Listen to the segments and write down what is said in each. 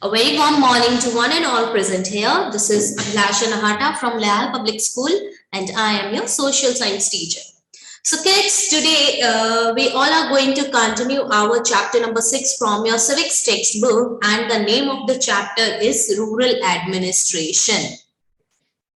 A very warm morning to one and all present here. This is Abhilasha Nahata from Leal Public School and I am your social science teacher. So kids, today we all are going to continue our chapter number 6 from your civics textbook, and the name of the chapter is Rural Administration.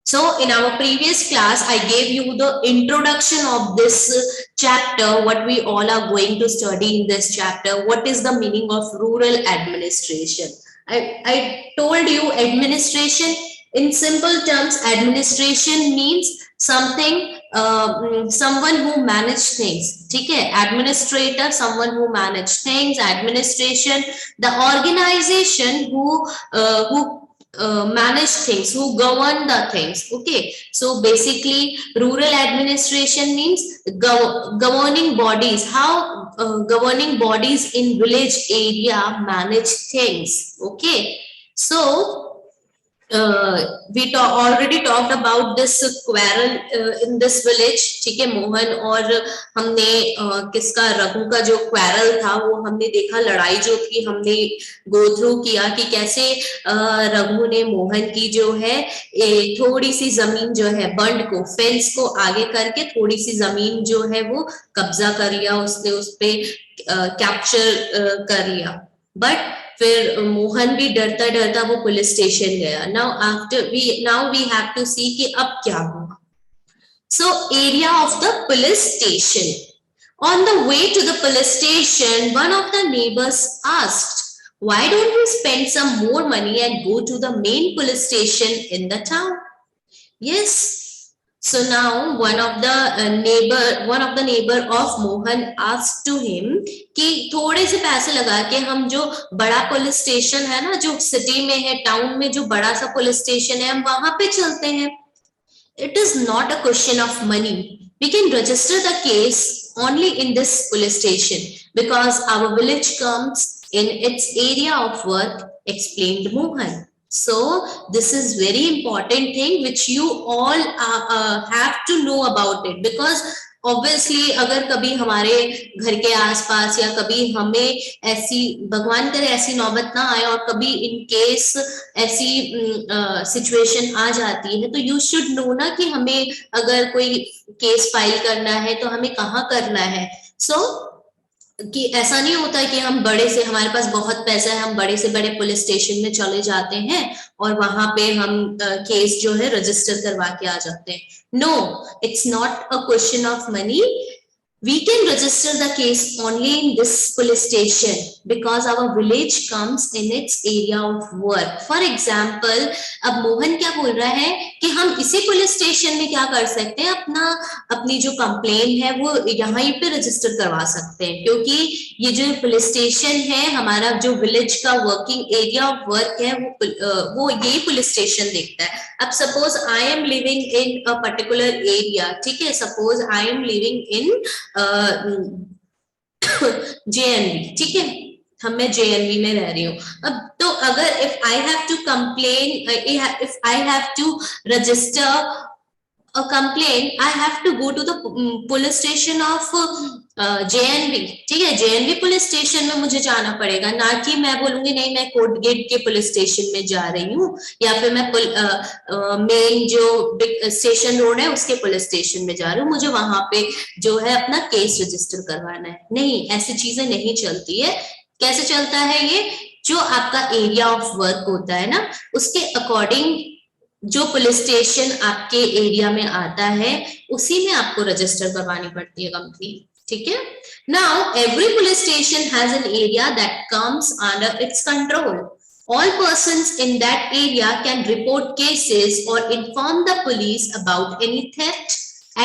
So in our previous class, I gave you the introduction of this chapter, what we all are going to study in this chapter, what is the meaning of rural administration. I told you administration, in simple terms, administration means something, someone who manage things. Okay, administrator, someone who manage things. Administration, the organization who manage things, who govern the things. Okay, so basically rural administration means governing bodies, how governing bodies in village area manage things. Okay, so we already talked about this quarrel in this village. ठीक है, मोहन और हमने किसका, रघु का जो quarrel था वो हमने देखा, लड़ाई जो थी हमने go through किया कि कैसे रघु ने मोहन की जो है थोड़ी सी जमीन जो है बंड को, फेंस को आगे करके थोड़ी सी जमीन जो है वो कब्जा कर लिया, उसने उस पे कैप्चर कर लिया. बट फिर मोहन भी डरता डरता वो पुलिस स्टेशन गया. Now we have to see कि अब क्या हुआ. So area of the police station. On the way to the police station, one of the neighbours asked, why don't we spend some more money and go to the main police station in the town? Yes. So now one of the neighbor of Mohan asked to him कि थोड़े से पैसे लगा के हम जो बड़ा police station है ना, जो सिटी में है, टाउन में जो बड़ा सा पुलिस स्टेशन है, हम वहां पे चलते हैं. It is not a question of money. We can register the case only in this police station because our village comes in its area of work, explained Mohan. So this is very important thing which you all have to know about it, because obviously अगर कभी हमारे घर के आसपास या कभी हमें ऐसी, भगवान करे ऐसी नौबत ना आए, और कभी इन केस ऐसी सिचुएशन आ जाती है, तो यू शुड नो ना कि हमें अगर कोई केस फाइल करना है तो हमें कहाँ करना है. सो कि ऐसा नहीं होता है कि हम बड़े से, हमारे पास बहुत पैसा है, हम बड़े से बड़े पुलिस स्टेशन में चले जाते हैं और वहां पे हम केस जो है रजिस्टर करवा के आ जाते हैं. No, it's not a question of money. We can register the case only in this police station because our village comes in its area of work. For example, अब मोहन क्या बोल रहा है कि हम इसी पुलिस स्टेशन में क्या कर सकते हैं, अपनी जो कंप्लेन है वो यहाँ पे रजिस्टर करवा सकते हैं, क्योंकि ये जो पुलिस स्टेशन है, हमारा जो विलेज का वर्किंग एरिया ऑफ वर्क है, वो यही पुलिस स्टेशन देखता है. अब suppose I am living in a particular area, ठीक है, suppose I am living in JNV, ठीक है, मैं JNV में रह रही हूँ. अब तो अगर if I have to complain, if I have to register a complaint, I have to go to the police station of JNV. ठीक है, JNV पुलिस स्टेशन में मुझे जाना पड़ेगा, ना कि मैं बोलूंगी नहीं मैं कोर्ट गेट के पुलिस स्टेशन में जा रही हूँ, या फिर मैं मेन जो स्टेशन रोड है उसके पुलिस स्टेशन में जा रही हूँ, मुझे वहां पे जो है अपना केस रजिस्टर करवाना है. नहीं, ऐसी चीजें नहीं चलती है. कैसे चलता है ये, जो आपका एरिया ऑफ वर्क होता है ना, उसके अकॉर्डिंग जो पुलिस स्टेशन आपके एरिया में आता है उसी में आपको रजिस्टर करवानी पड़ती है कंप्लेंट. ठीक है. Now every police station has an area that comes under its control. All persons in that area can report cases or inform the police about any theft,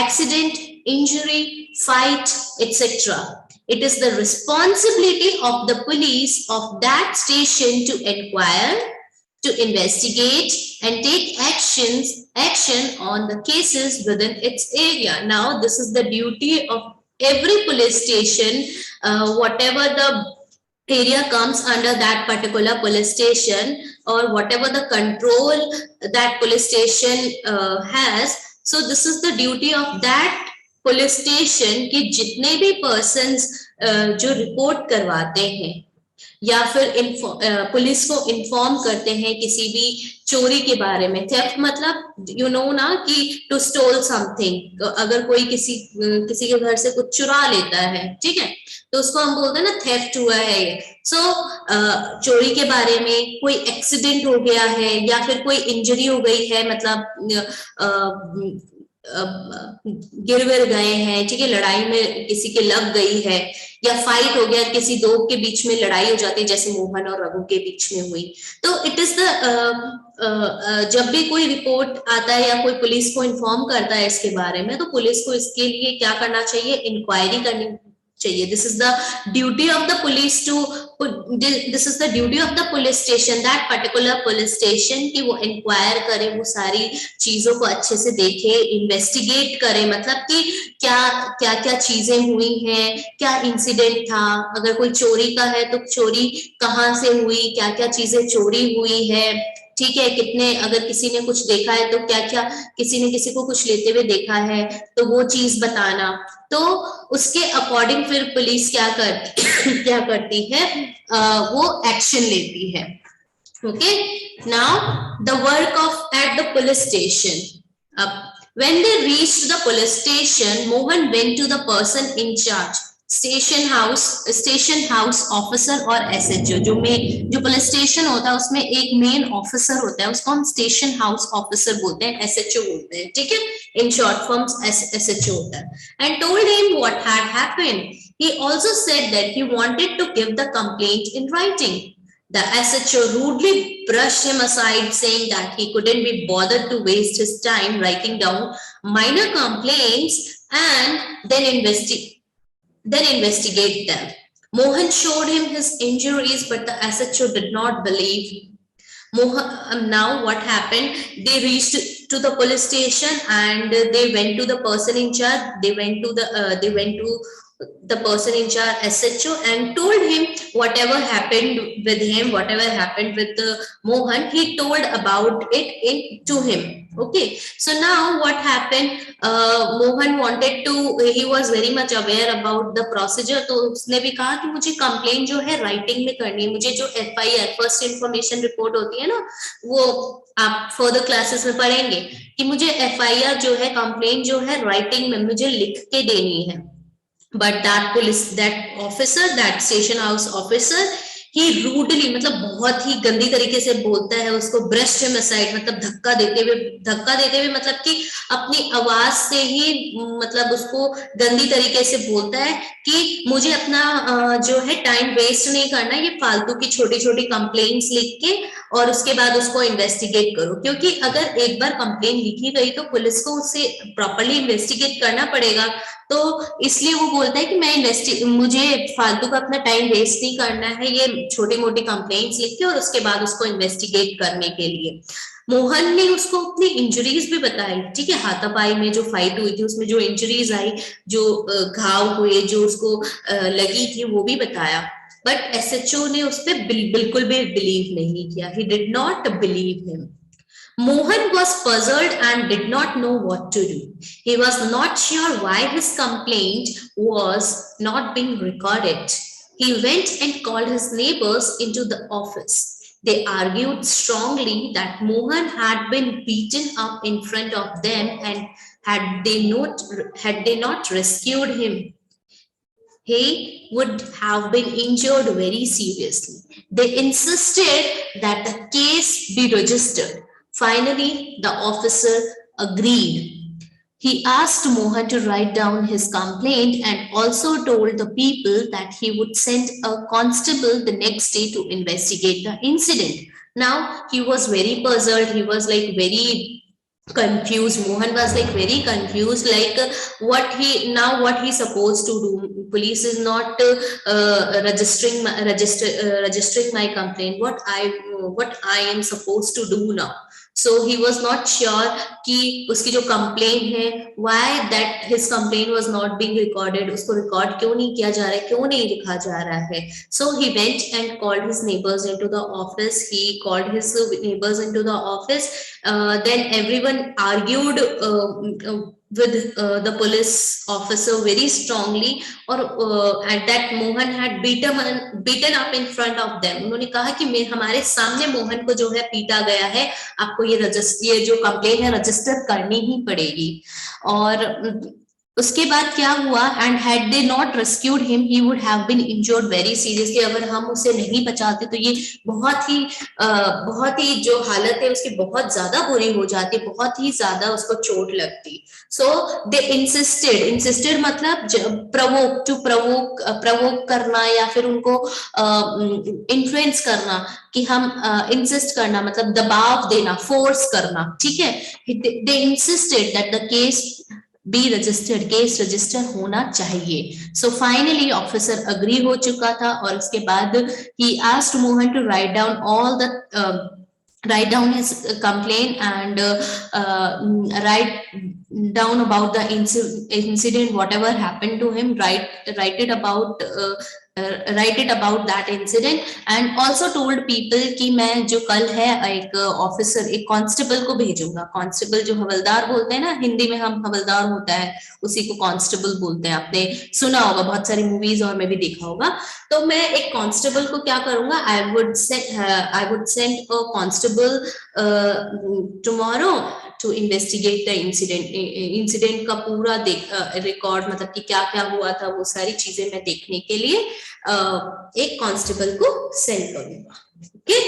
accident, injury, fight, etc. It is the responsibility of the police of that station to inquire, to investigate and take action on the cases within its area. Now this is the duty of every police station, whatever the area comes under that particular police station, or whatever the control that police station has. So this is the duty of that police station के जितने भी persons जो report करवाते हैं, या फिर police को inform करते हैं किसी भी चोरी के बारे में। थेफ्ट मतलब यू नो ना कि टू स्टोल समथिंग, अगर कोई किसी के घर से कुछ चुरा लेता है, ठीक है, तो उसको हम बोलते हैं ना थेफ्ट हुआ है ये। सो चोरी के बारे में, कोई एक्सीडेंट हो गया है या फिर कोई इंजरी हो गई है, मतलब गिर विर गए हैं, ठीक है, लड़ाई में किसी के लग गई है, या फाइट हो गया, किसी दो के बीच में लड़ाई हो जाती है जैसे मोहन और रघु के बीच में हुई। तो इट इज द जब भी कोई रिपोर्ट आता है या कोई पुलिस को इन्फॉर्म करता है इसके बारे में, तो पुलिस को इसके लिए क्या करना चाहिए, इंक्वायरी करनी चाहिए। This is the duty of the police to, this is the duty of the police station, that particular police station, कि वो इंक्वायर करे, वो सारी चीजों को अच्छे से देखे, इन्वेस्टिगेट करे, मतलब कि क्या क्या क्या चीजें हुई हैं, क्या इंसिडेंट था, अगर कोई चोरी का है तो चोरी कहाँ से हुई, क्या क्या चीजें चोरी हुई है, ठीक है, कितने, अगर किसी ने कुछ देखा है तो क्या क्या, किसी ने किसी को कुछ लेते हुए देखा है तो वो चीज बताना। तो उसके अकॉर्डिंग फिर पुलिस क्या करती क्या करती है, वो एक्शन लेती है। Okay, now the work of at the police station. अब when they reached the police station, Mohan went to the person in charge, station house officer और एसएचओ। जो पुलिस स्टेशन होता है उसमें एक मेन ऑफिसर होता है, उसको हम स्टेशन हाउस ऑफिसर बोलते हैं, एसएचओ बोलते हैं, ठीक है, इन शॉर्ट फॉर्म एसएचओ होता है। And told him what had happened. He also said that he wanted to give the complaint in writing. The SHO rudely brushed him aside, saying that he couldn't be bothered to waste his time writing down minor complaints and then investigate them. Mohan showed him his injuries, but the SHO did not believe. Now what happened? They reached to the police station and they went to the person in charge. They went to the person in charge, SHO, and told him whatever happened with him, whatever happened with Mohan. He told about it to him. Okay, so now what happened, Mohan wanted to, he was very much aware about the procedure, तो उसने भी कहा कि मुझे complain जो है writing में करनी है, मुझे जो FIR फर्स्ट इंफॉर्मेशन रिपोर्ट होती है ना, वो आप फर्दर क्लासेस में पढ़ेंगे कि मुझे FIR जो है, कंप्लेन जो है, राइटिंग में मुझे लिख के देनी है। But that officer, that station house officer, he rudely, मतलब बहुत ही गंदी तरीके से बोलता है उसको, brushed him aside, मतलब धक्का देते हुए, मतलब कि अपनी आवाज से ही, मतलब उसको गंदी तरीके से बोलता है कि मुझे अपना जो है टाइम वेस्ट नहीं करना, ये फालतू की छोटी छोटी कंप्लेंट्स लिख के और उसके बाद उसको इन्वेस्टिगेट करो, क्योंकि अगर एक बार कंप्लेन लिखी गई तो पुलिस को उसे प्रॉपरली इन्वेस्टिगेट करना पड़ेगा। तो इसलिए वो बोलता है कि मुझे फालतू का अपना टाइम वेस्ट नहीं करना है, ये छोटी मोटी कंप्लेंट्स लिख के और उसके बाद उसको इन्वेस्टिगेट करने के लिए। मोहन ने उसको अपनी इंजरीज भी बताई, ठीक है, हाथापाई में जो फाइट हुई थी उसमें जो इंजरीज आई, जो घाव हुए, जो उसको लगी थी, वो भी बताया। बट SHO ने उस पर बिल्कुल भी बिलीव नहीं किया। He did not believe him. Mohan was puzzled and did not know what to do. He was not sure why his complaint was not being recorded. He went and called his neighbors into the office. They argued strongly that Mohan had been beaten up in front of them, and had they not rescued him, he would have been injured very seriously. They insisted that the case be registered. Finally, the officer agreed. He asked Mohan to write down his complaint and also told the people that he would send a constable the next day to investigate the incident. Now, he was very puzzled. He was like very confused. Mohan was like very confused, like what he's supposed to do. Police is not registering my complaint. What I am supposed to do now? So he was not sure कि उसकी जो complaint है, why that his complaint was not being recorded, उसको record क्यों नहीं किया जा रहा है, क्यों नहीं लिखा जा रहा है। So he went and called his neighbors into the office. He called his neighbors into the office. Then everyone argued with the police officer very strongly, और at that Mohan had beaten up in front of them. उन्होंने कहा कि मैं हमारे सामने मोहन को जो है पीटा गया है, आपको ये जो कंप्लेन है रजिस्टर करनी ही पड़ेगी। और उसके बाद क्या हुआ, and had they not rescued him he would have been injured very seriously. अगर हम उसे नहीं बचाते तो ये बहुत ही जो हालत है उसकी बहुत ज्यादा बुरी हो जाती, बहुत ही ज्यादा उसको चोट लगती। सो दे इंसिस्टेड मतलब प्रवोक करना या फिर उनको इन्फ्लुएंस करना, कि हम इंसिस्ट करना मतलब दबाव देना, फोर्स करना, ठीक है। They insisted that the case be registered, case register होना चाहिए। सो फाइनली ऑफिसर अग्री हो चुका था, और उसके बाद he asked Mohan to write down his complaint and write down about the incident, whatever happened to him, write it about that incident, and also told people कि मैं जो कल है एक ऑफिसर, एक कांस्टेबल को भेजूंगा। कांस्टेबल जो हवलदार बोलते हैं ना, हिंदी में हम हवलदार होता है उसी को कांस्टेबल बोलते हैं, आपने सुना होगा बहुत सारी मूवीज और में भी देखा होगा। तो मैं एक कांस्टेबल को क्या करूंगा, I would send a constable tomorrow to investigate the incident का पूरा रिकॉर्ड, मतलब कि क्या क्या हुआ था वो सारी चीजें मैं देखने के लिए एक कांस्टेबल को सेंड करूंगा। ओके,